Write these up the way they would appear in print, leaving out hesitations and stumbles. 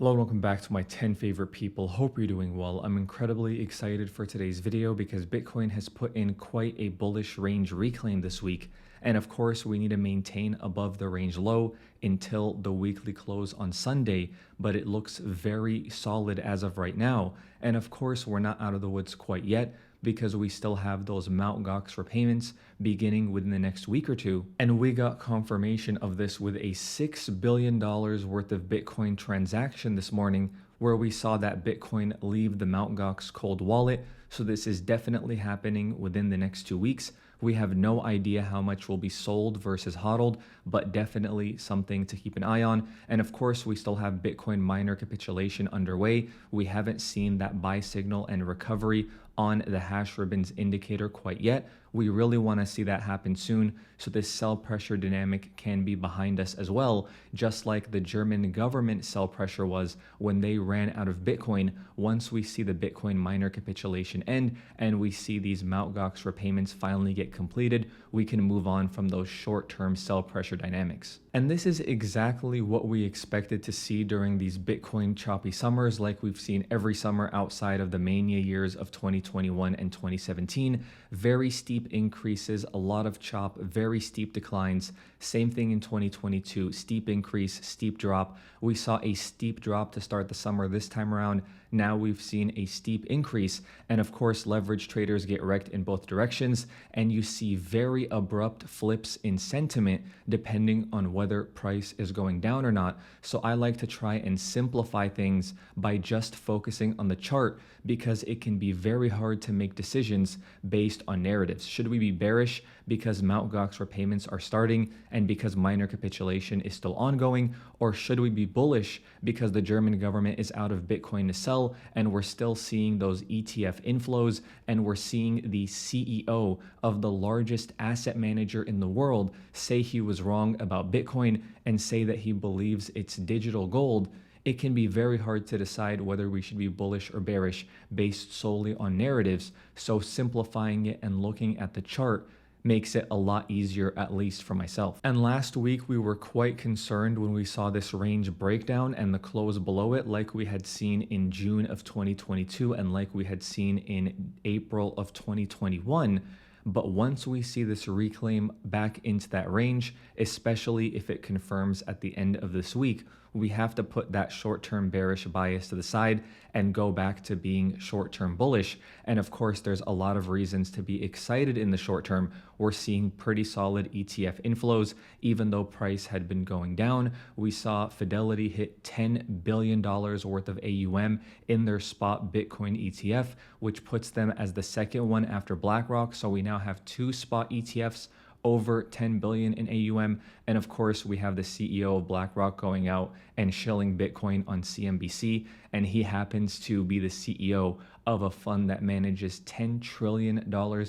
Hello and welcome back to my 10 favorite people. Hope you're doing well. I'm incredibly excited for today's video because Bitcoin has put in quite a bullish range reclaim this week. And of course, we need to maintain above the range low until the weekly close on Sunday, but it looks very solid as of right now. And of course, we're not out of the woods quite yet, because we still have those Mt. Gox repayments beginning within the next week or two. And we got confirmation of this with a $6 billion worth of Bitcoin transaction this morning, where we saw that Bitcoin leave the Mt. Gox cold wallet. So this is definitely happening within the next 2 weeks. We have no idea how much will be sold versus hodled, but definitely something to keep an eye on. And of course, we still have Bitcoin miner capitulation underway. We haven't seen that buy signal and recovery on the hash ribbons indicator quite yet. We really want to see that happen soon, so this sell pressure dynamic can be behind us as well, just like the German government sell pressure was when they ran out of Bitcoin. Once we see the Bitcoin miner capitulation end and we see these Mt. Gox repayments finally get completed, we can move on from those short-term sell pressure dynamics. And this is exactly what we expected to see during these Bitcoin choppy summers, like we've seen every summer outside of the mania years of 2021 and 2017. Very steep increases, a lot of chop, very steep declines. Same thing in 2022, steep increase, steep drop. We saw a steep drop to start the summer this time around. Now we've seen a steep increase. And of course, leverage traders get wrecked in both directions. And you see very abrupt flips in sentiment depending on whether price is going down or not. So I like to try and simplify things by just focusing on the chart, because it can be very hard to make decisions based on narratives. Should we be bearish because Mt. Gox repayments are starting and because miner capitulation is still ongoing? Or should we be bullish because the German government is out of Bitcoin to sell and we're still seeing those ETF inflows, and we're seeing the CEO of the largest asset manager in the world say he was wrong about Bitcoin and say that he believes it's digital gold? It can be very hard to decide whether we should be bullish or bearish based solely on narratives. So simplifying it and looking at the chart makes it a lot easier, at least for myself. And last week, we were quite concerned when we saw this range breakdown and the close below it, like we had seen in June of 2022 and like we had seen in April of 2021. But once we see this reclaim back into that range, especially if it confirms at the end of this week, we have to put that short-term bearish bias to the side and go back to being short-term bullish. And of course, there's a lot of reasons to be excited in the short term. We're seeing pretty solid ETF inflows, even though price had been going down. We saw Fidelity hit $10 billion worth of AUM in their spot Bitcoin ETF, which puts them as the second one after BlackRock. So we now have two spot ETFs over 10 billion in AUM. And of course, we have the CEO of BlackRock going out and shilling Bitcoin on CNBC. And he happens to be the CEO of a fund that manages $10 trillion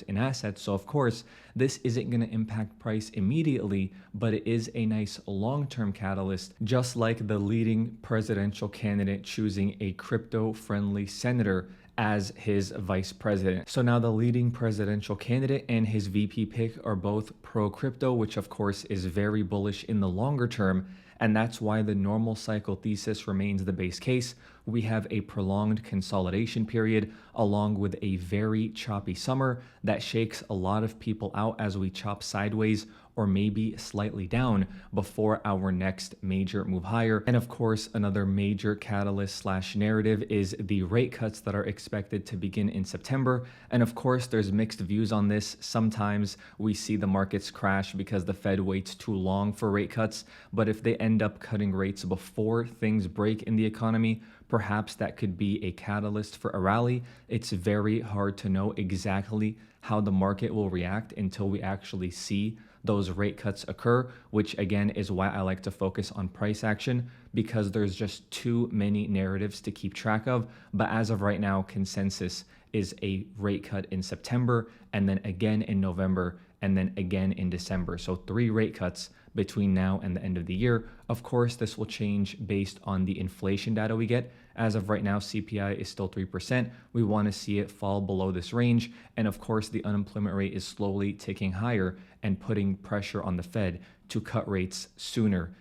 in assets. So of course, this isn't going to impact price immediately, but it is a nice long-term catalyst, just like the leading presidential candidate choosing a crypto-friendly senator as his vice president. So now the leading presidential candidate and his VP pick are both pro-crypto, which of course is very bullish in the longer term. And that's why the normal cycle thesis remains the base case. We have a prolonged consolidation period along with a very choppy summer that shakes a lot of people out as we chop sideways or maybe slightly down before our next major move higher. And of course, another major catalyst slash narrative is the rate cuts that are expected to begin in September. And of course, there's mixed views on this. Sometimes we see the markets crash because the Fed waits too long for rate cuts. But if they end up cutting rates before things break in the economy, perhaps that could be a catalyst for a rally. It's very hard to know exactly how the market will react until we actually see those rate cuts occur, which again is why I like to focus on price action, because there's just too many narratives to keep track of. But as of right now, consensus is a rate cut in September, and then again in November, and then again in December. So 3 rate cuts between now and the end of the year. Of course, this will change based on the inflation data we get. As of right now, CPI is still 3%. We want to see it fall below this range. And of course, the unemployment rate is slowly ticking higher and putting pressure on the Fed to cut rates sooner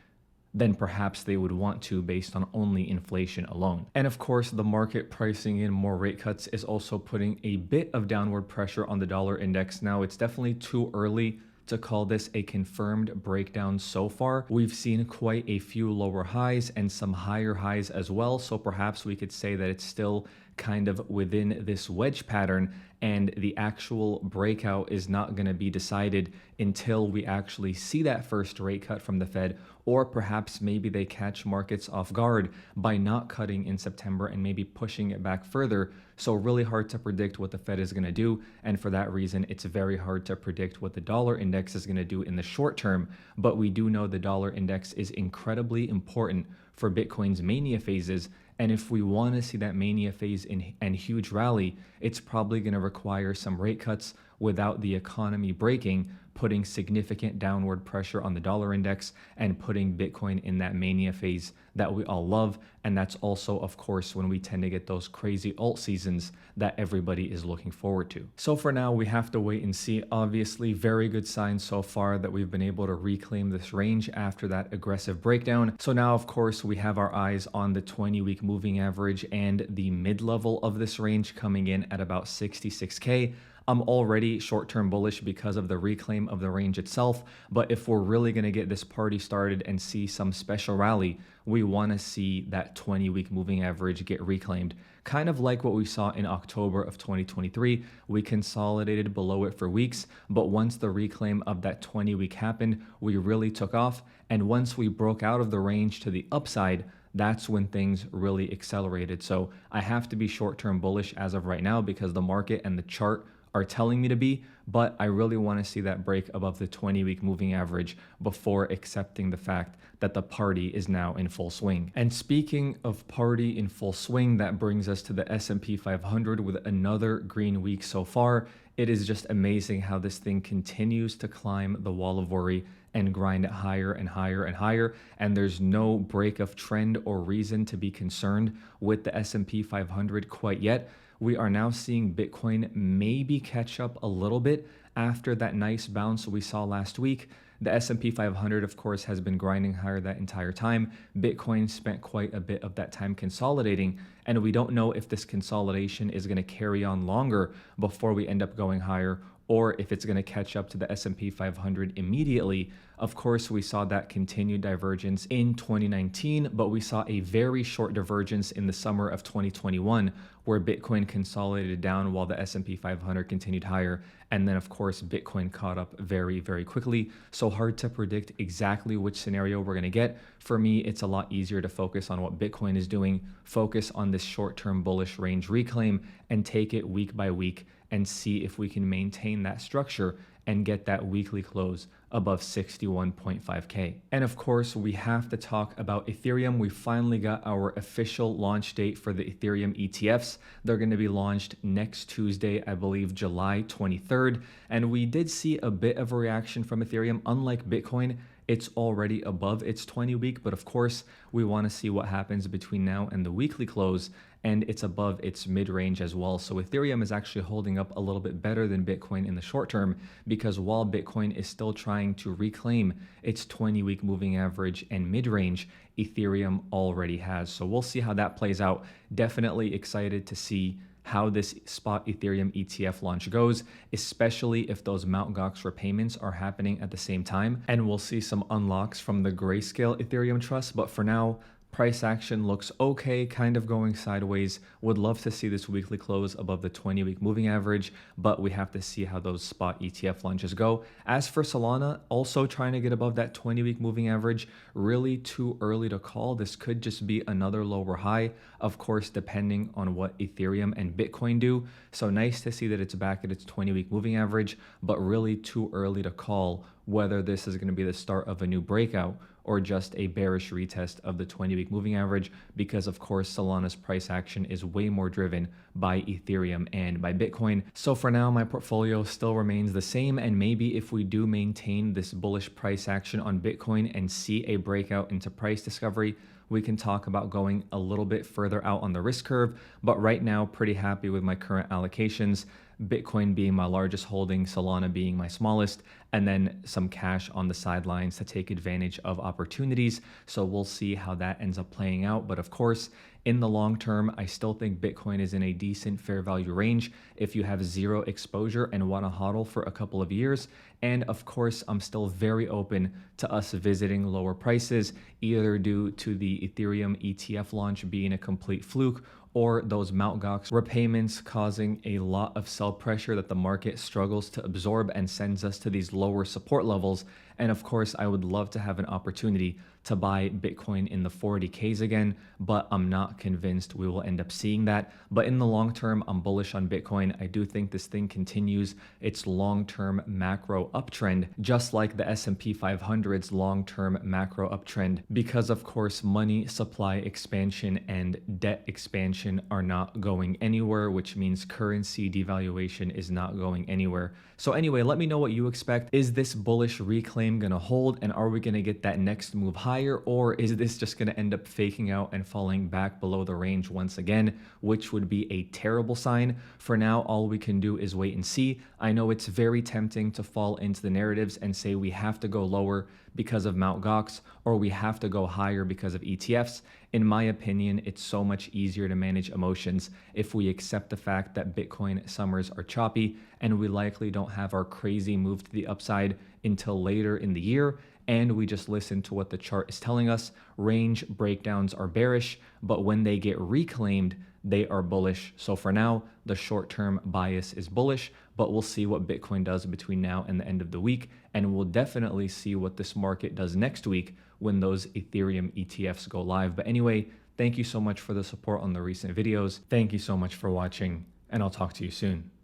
than perhaps they would want to based on only inflation alone. And of course, the market pricing in more rate cuts is also putting a bit of downward pressure on the dollar index. Now, it's definitely too early to call this a confirmed breakdown so far. We've seen quite a few lower highs and some higher highs as well. So perhaps we could say that it's still kind of within this wedge pattern, and the actual breakout is not going to be decided until we actually see that first rate cut from the Fed, or perhaps maybe they catch markets off guard by not cutting in September and maybe pushing it back further. So really hard to predict what the Fed is going to do, and for that reason it's very hard to predict what the dollar index is going to do in the short term. But we do know the dollar index is incredibly important for Bitcoin's mania phases. And if we want to see that mania phase and huge rally, it's probably going to require some rate cuts without the economy breaking, putting significant downward pressure on the dollar index and putting Bitcoin in that mania phase that we all love. And that's also, of course, when we tend to get those crazy alt seasons that everybody is looking forward to. So for now, we have to wait and see. Obviously, very good signs so far that we've been able to reclaim this range after that aggressive breakdown. So now, of course, we have our eyes on the 20-week moving average and the mid-level of this range coming in at about 66K. I'm already short-term bullish because of the reclaim of the range itself, but if we're really going to get this party started and see some special rally, we want to see that 20-week moving average get reclaimed. Kind of like what we saw in October of 2023, we consolidated below it for weeks, but once the reclaim of that 20-week happened, we really took off, and once we broke out of the range to the upside, that's when things really accelerated. So I have to be short-term bullish as of right now because the market and the chart are telling me to be, but I really want to see that break above the 20-week moving average before accepting the fact that the party is now in full swing. And speaking of party in full swing, that brings us to the S&P 500 with another green week so far. It is just amazing how this thing continues to climb the wall of worry and grind it higher and higher and higher, and there's no break of trend or reason to be concerned with the S&P 500 quite yet. We are now seeing Bitcoin maybe catch up a little bit after that nice bounce we saw last week. The S&P 500, of course, has been grinding higher that entire time. Bitcoin spent quite a bit of that time consolidating, and we don't know if this consolidation is going to carry on longer before we end up going higher, or if it's going to catch up to the S&P 500 immediately. Of course, we saw that continued divergence in 2019, but we saw a very short divergence in the summer of 2021 where Bitcoin consolidated down while the S&P 500 continued higher. And then, of course, Bitcoin caught up very, very quickly. So hard to predict exactly which scenario we're going to get. For me, it's a lot easier to focus on what Bitcoin is doing, focus on this short-term bullish range reclaim, and take it week by week and see if we can maintain that structure and get that weekly close above 61.5K. And of course, we have to talk about Ethereum. We finally got our official launch date for the Ethereum ETFs. They're going to be launched next Tuesday, I believe July 23rd. And we did see a bit of a reaction from Ethereum. Unlike Bitcoin, it's already above its 20-week, but of course, we want to see what happens between now and the weekly close, and it's above its mid-range as well. So Ethereum is actually holding up a little bit better than Bitcoin in the short term, because while Bitcoin is still trying to reclaim its 20-week moving average and mid-range, Ethereum already has. So we'll see how that plays out. Definitely excited to see how this spot Ethereum ETF launch goes, especially if those Mt. Gox repayments are happening at the same time. And we'll see some unlocks from the Grayscale Ethereum Trust. But for now, price action looks okay, kind of going sideways. Would love to see this weekly close above the 20-week moving average, but we have to see how those spot ETF launches go. As for Solana, also trying to get above that 20-week moving average. Really too early to call. This could just be another lower high, of course, depending on what Ethereum and Bitcoin do. So nice to see that it's back at its 20-week moving average, but really too early to call whether this is going to be the start of a new breakout or just a bearish retest of the 20-week moving average, because of course Solana's price action is way more driven by Ethereum and by Bitcoin. So for now, my portfolio still remains the same, and maybe if we do maintain this bullish price action on Bitcoin and see a breakout into price discovery, we can talk about going a little bit further out on the risk curve. But right now, pretty happy with my current allocations. Bitcoin being my largest holding, Solana being my smallest, and then some cash on the sidelines to take advantage of opportunities. So we'll see how that ends up playing out. But of course, in the long term, I still think Bitcoin is in a decent fair value range if you have zero exposure and want to hodl for a couple of years. And of course, I'm still very open to us visiting lower prices, either due to the Ethereum ETF launch being a complete fluke or those Mt. Gox repayments causing a lot of sell pressure that the market struggles to absorb and sends us to these lower support levels. And of course, I would love to have an opportunity to buy Bitcoin in the 40Ks again, but I'm not convinced we will end up seeing that. But in the long term, I'm bullish on Bitcoin. I do think this thing continues its long-term macro uptrend, just like the S&P 500's long-term macro uptrend, because of course, money supply expansion and debt expansion are not going anywhere, which means currency devaluation is not going anywhere. So anyway, let me know what you expect. Is this bullish reclaim gonna hold, and are we gonna get that next move higher, or is this just gonna end up faking out and falling back below the range once again, which would be a terrible sign? For now, all we can do is wait and see. I know it's very tempting to fall into the narratives and say we have to go lower because of Mt. Gox, or we have to go higher because of ETFs. In my opinion, it's so much easier to manage emotions if we accept the fact that Bitcoin summers are choppy and we likely don't have our crazy move to the upside until later in the year, and we just listen to what the chart is telling us. Range breakdowns are bearish, but when they get reclaimed, they are bullish. So for now, the short-term bias is bullish, but we'll see what Bitcoin does between now and the end of the week. And we'll definitely see what this market does next week when those Ethereum ETFs go live. But anyway, thank you so much for the support on the recent videos. Thank you so much for watching, and I'll talk to you soon.